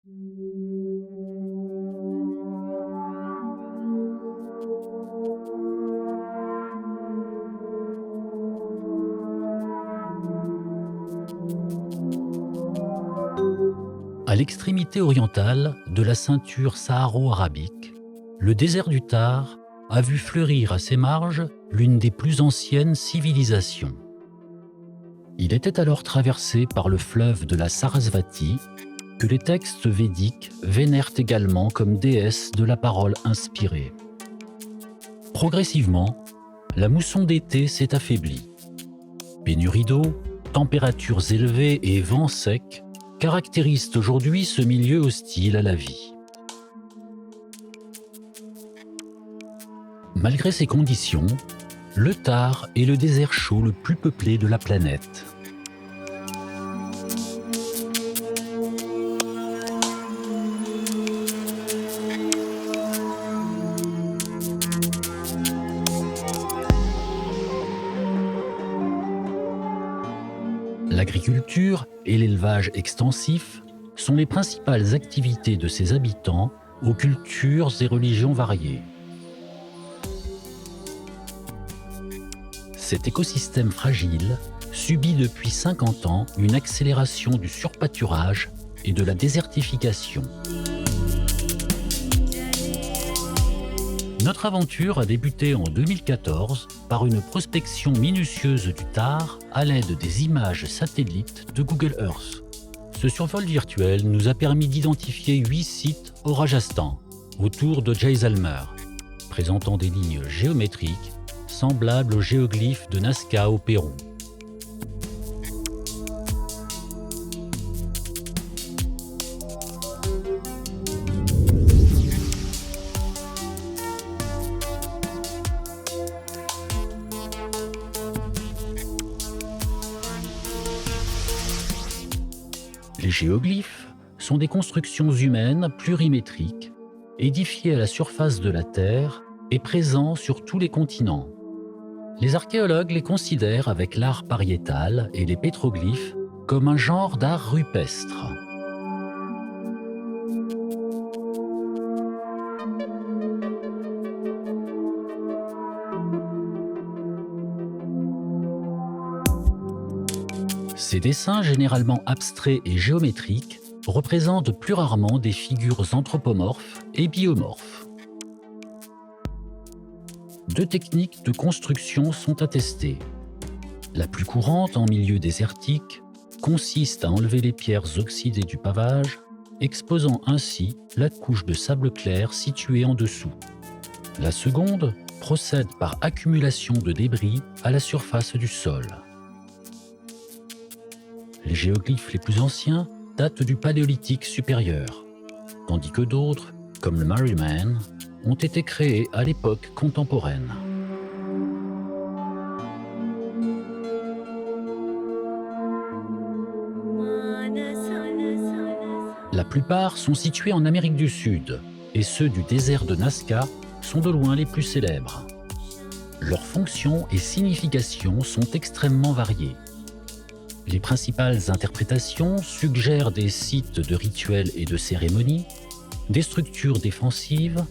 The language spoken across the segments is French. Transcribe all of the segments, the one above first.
À l'extrémité orientale de la ceinture saharo-arabique, le désert du Thar a vu fleurir à ses marges l'une des plus anciennes civilisations. Il était alors traversé par le fleuve de la Sarasvati, que les textes védiques vénèrent également comme déesse de la parole inspirée. Progressivement, la mousson d'été s'est affaiblie. Pénurie d'eau, températures élevées et vents secs caractérisent aujourd'hui ce milieu hostile à la vie. Malgré ces conditions, le Thar est le désert chaud le plus peuplé de la planète. L'agriculture et l'élevage extensif sont les principales activités de ses habitants aux cultures et religions variées. Cet écosystème fragile subit depuis 50 ans une accélération du surpâturage et de la désertification. Notre aventure a débuté en 2014 par une prospection minutieuse du Thar à l'aide des images satellites de Google Earth. Ce survol virtuel nous a permis d'identifier 8 sites au Rajasthan, autour de Jaisalmer, présentant des lignes géométriques semblables aux géoglyphes de Nazca au Pérou. Les géoglyphes sont des constructions humaines plurimétriques, édifiées à la surface de la Terre et présents sur tous les continents. Les archéologues les considèrent avec l'art pariétal et les pétroglyphes comme un genre d'art rupestre. Ces dessins généralement abstraits et géométriques représentent plus rarement des figures anthropomorphes et biomorphes. 2 techniques de construction sont attestées. La plus courante en milieu désertique consiste à enlever les pierres oxydées du pavage, exposant ainsi la couche de sable clair située en dessous. La seconde procède par accumulation de débris à la surface du sol. Les géoglyphes les plus anciens datent du Paléolithique supérieur, tandis que d'autres, comme le Merriman, ont été créés à l'époque contemporaine. La plupart sont situés en Amérique du Sud, et ceux du désert de Nazca sont de loin les plus célèbres. Leurs fonctions et significations sont extrêmement variées. Les principales interprétations suggèrent des sites de rituels et de cérémonies, des structures défensives,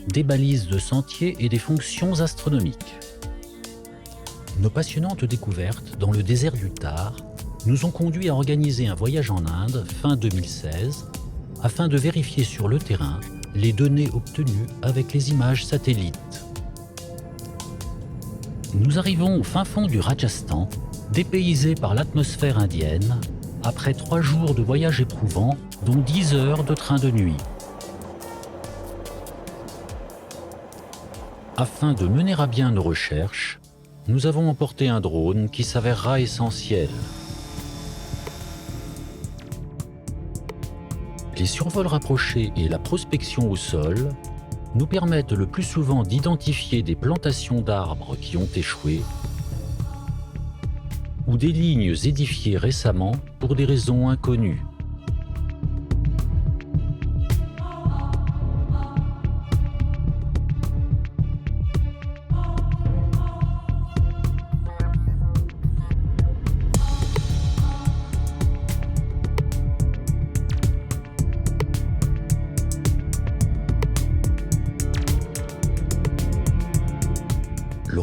des balises de sentiers et des fonctions astronomiques. Nos passionnantes découvertes dans le désert du Thar nous ont conduits à organiser un voyage en Inde fin 2016 afin de vérifier sur le terrain les données obtenues avec les images satellites. Nous arrivons au fin fond du Rajasthan, dépaysé par l'atmosphère indienne, après 3 jours de voyage éprouvant, dont 10 heures de train de nuit. Afin de mener à bien nos recherches, nous avons emporté un drone qui s'avérera essentiel. Les survols rapprochés et la prospection au sol nous permettent le plus souvent d'identifier des plantations d'arbres qui ont échoué ou des lignes édifiées récemment pour des raisons inconnues.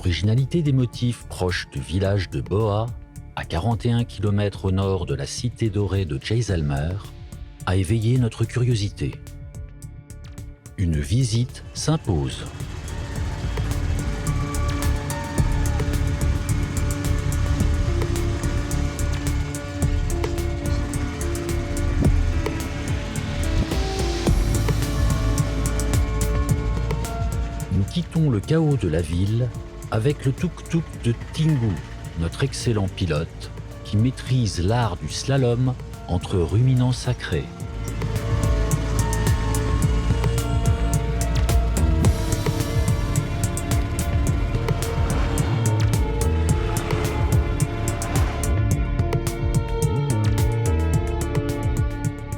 L'originalité des motifs proches du village de Boa, à 41 km au nord de la cité dorée de Jaisalmer, a éveillé notre curiosité. Une visite s'impose. Nous quittons le chaos de la ville avec le tuk-tuk de Tingu, notre excellent pilote, qui maîtrise l'art du slalom entre ruminants sacrés.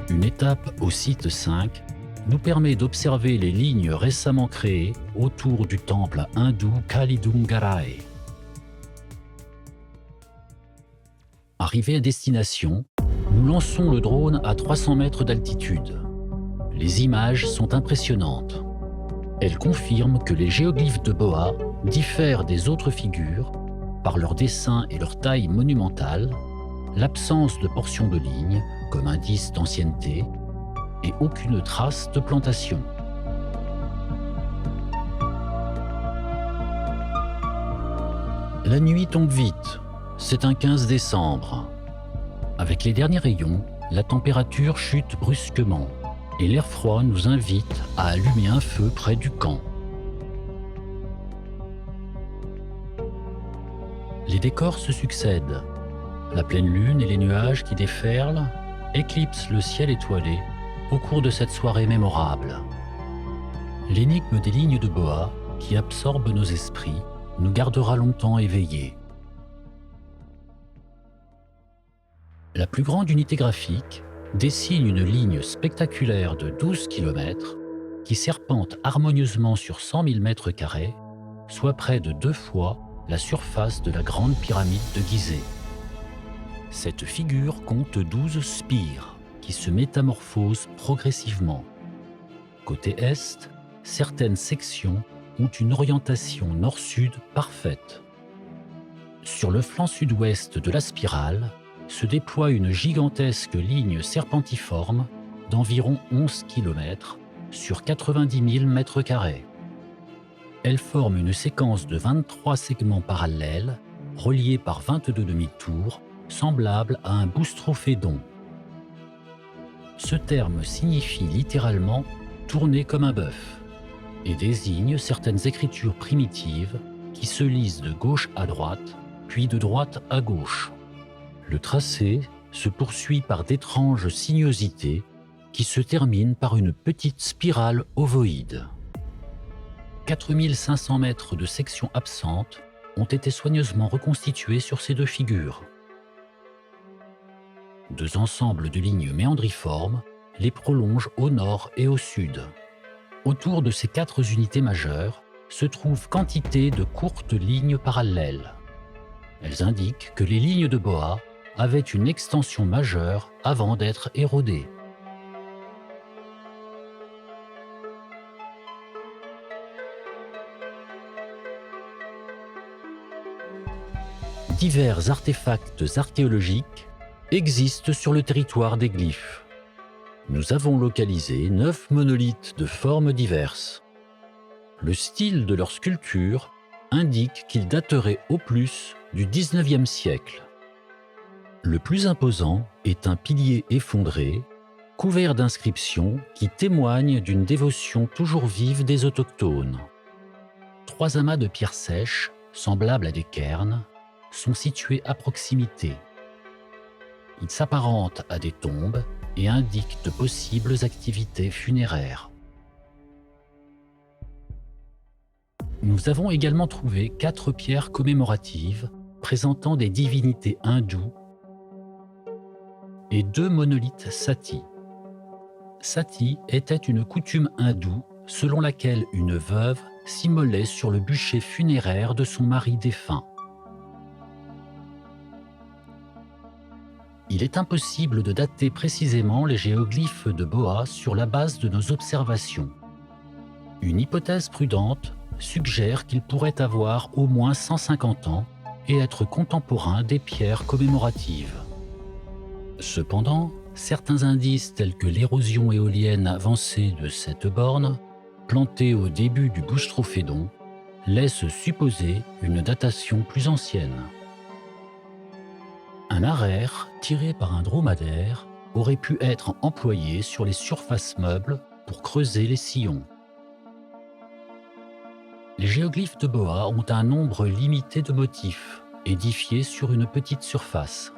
Une étape au site 5 nous permet d'observer les lignes récemment créées autour du temple hindou Kalidungarai. Arrivés à destination, nous lançons le drone à 300 mètres d'altitude. Les images sont impressionnantes. Elles confirment que les géoglyphes de Boa diffèrent des autres figures par leur dessin et leur taille monumentale, l'absence de portions de lignes comme indice d'ancienneté et aucune trace de plantation. La nuit tombe vite. C'est un 15 décembre. Avec les derniers rayons, la température chute brusquement et l'air froid nous invite à allumer un feu près du camp. Les décors se succèdent. La pleine lune et les nuages qui déferlent éclipsent le ciel étoilé au cours de cette soirée mémorable. L'énigme des lignes de Boa, qui absorbe nos esprits, nous gardera longtemps éveillés. La plus grande unité graphique dessine une ligne spectaculaire de 12 km qui serpente harmonieusement sur 100 000 m², soit près de 2 fois la surface de la grande pyramide de Gizeh. Cette figure compte 12 spires qui se métamorphosent progressivement. Côté est, certaines sections ont une orientation nord-sud parfaite. Sur le flanc sud-ouest de la spirale se déploie une gigantesque ligne serpentiforme d'environ 11 km sur 90 000 m². Elle forme une séquence de 23 segments parallèles reliés par 22 demi-tours semblables à un boustrophédon. Ce terme signifie littéralement « tourner comme un bœuf » et désigne certaines écritures primitives qui se lisent de gauche à droite, puis de droite à gauche. Le tracé se poursuit par d'étranges sinuosités qui se terminent par une petite spirale ovoïde. 4500 mètres de sections absentes ont été soigneusement reconstitués sur ces deux figures. Deux ensembles de lignes méandriformes les prolongent au nord et au sud. Autour de ces 4 unités majeures se trouvent quantité de courtes lignes parallèles. Elles indiquent que les lignes de Boa avaient une extension majeure avant d'être érodées. Divers artefacts archéologiques existent sur le territoire des glyphes. Nous avons localisé 9 monolithes de formes diverses. Le style de leur sculpture indique qu'ils dateraient au plus du XIXe siècle. Le plus imposant est un pilier effondré, couvert d'inscriptions qui témoignent d'une dévotion toujours vive des autochtones. 3 amas de pierres sèches, semblables à des cairns, sont situés à proximité. Ils s'apparentent à des tombes et indiquent de possibles activités funéraires. Nous avons également trouvé 4 pierres commémoratives présentant des divinités hindoues et 2 monolithes sati. Sati était une coutume hindoue selon laquelle une veuve s'immolait sur le bûcher funéraire de son mari défunt. Il est impossible de dater précisément les géoglyphes de Boa sur la base de nos observations. Une hypothèse prudente suggèrent qu'ils pourraient avoir au moins 150 ans et être contemporains des pierres commémoratives. Cependant, certains indices tels que l'érosion éolienne avancée de cette borne, plantée au début du Boustrophédon, laissent supposer une datation plus ancienne. Un araire tiré par un dromadaire aurait pu être employé sur les surfaces meubles pour creuser les sillons. Les géoglyphes de Boa ont un nombre limité de motifs, édifiés sur une petite surface.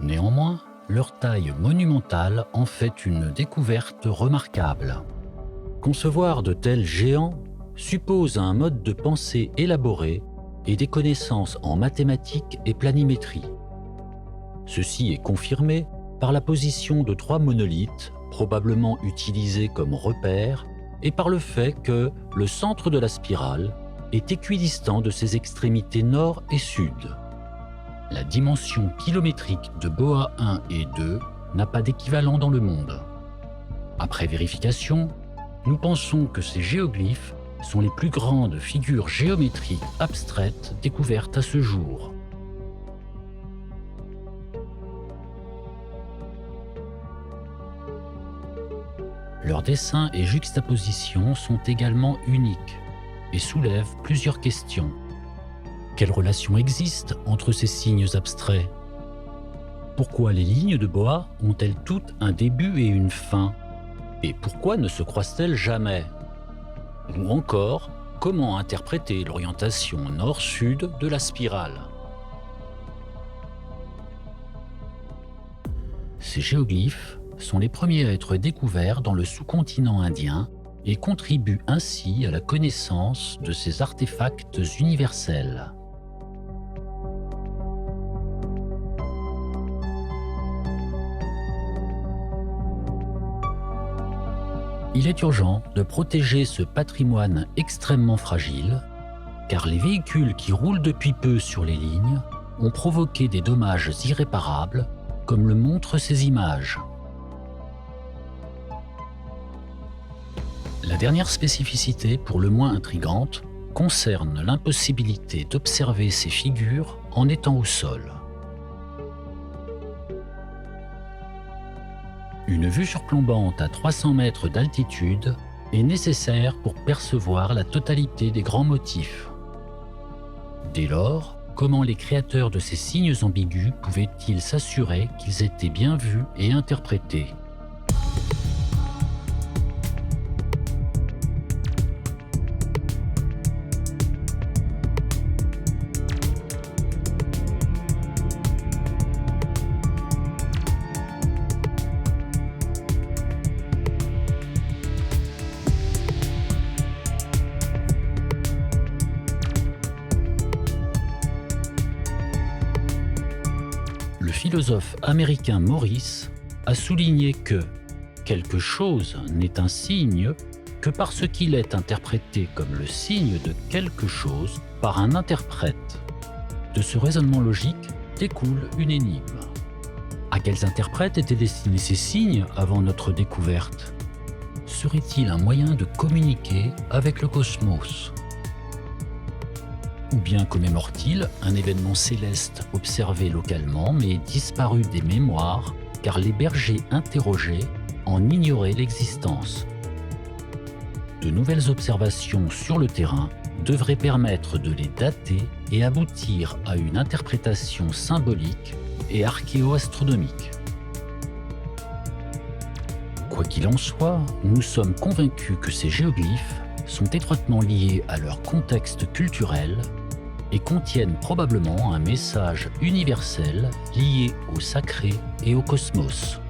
Néanmoins, leur taille monumentale en fait une découverte remarquable. Concevoir de tels géants suppose un mode de pensée élaboré et des connaissances en mathématiques et planimétrie. Ceci est confirmé par la position de 3 monolithes, probablement utilisés comme repères, et par le fait que le centre de la spirale est équidistant de ses extrémités nord et sud. La dimension kilométrique de Boa 1 et 2 n'a pas d'équivalent dans le monde. Après vérification, nous pensons que ces géoglyphes sont les plus grandes figures géométriques abstraites découvertes à ce jour. Leurs dessins et juxtapositions sont également uniques et soulèvent plusieurs questions. Quelle relation existe entre ces signes abstraits? Pourquoi les lignes de Boa ont-elles toutes un début et une fin? Et pourquoi ne se croisent-elles jamais? Ou encore, comment interpréter l'orientation nord-sud de la spirale? Ces géoglyphes sont les premiers à être découverts dans le sous-continent indien et contribuent ainsi à la connaissance de ces artefacts universels. Il est urgent de protéger ce patrimoine extrêmement fragile, car les véhicules qui roulent depuis peu sur les lignes ont provoqué des dommages irréparables, comme le montrent ces images. La dernière spécificité, pour le moins intrigante, concerne l'impossibilité d'observer ces figures en étant au sol. Une vue surplombante à 300 mètres d'altitude est nécessaire pour percevoir la totalité des grands motifs. Dès lors, comment les créateurs de ces signes ambigus pouvaient-ils s'assurer qu'ils étaient bien vus et interprétés ? Le philosophe américain Morris a souligné que quelque chose n'est un signe que parce qu'il est interprété comme le signe de quelque chose par un interprète. De ce raisonnement logique découle une énigme. À quels interprètes étaient destinés ces signes avant notre découverte? Serait-il un moyen de communiquer avec le cosmos? Ou bien commémore-t-il un événement céleste observé localement mais disparu des mémoires car les bergers interrogés en ignoraient l'existence? De nouvelles observations sur le terrain devraient permettre de les dater et aboutir à une interprétation symbolique et archéo-astronomique. Quoi qu'il en soit, nous sommes convaincus que ces géoglyphes sont étroitement liés à leur contexte culturel et contiennent probablement un message universel lié au sacré et au cosmos.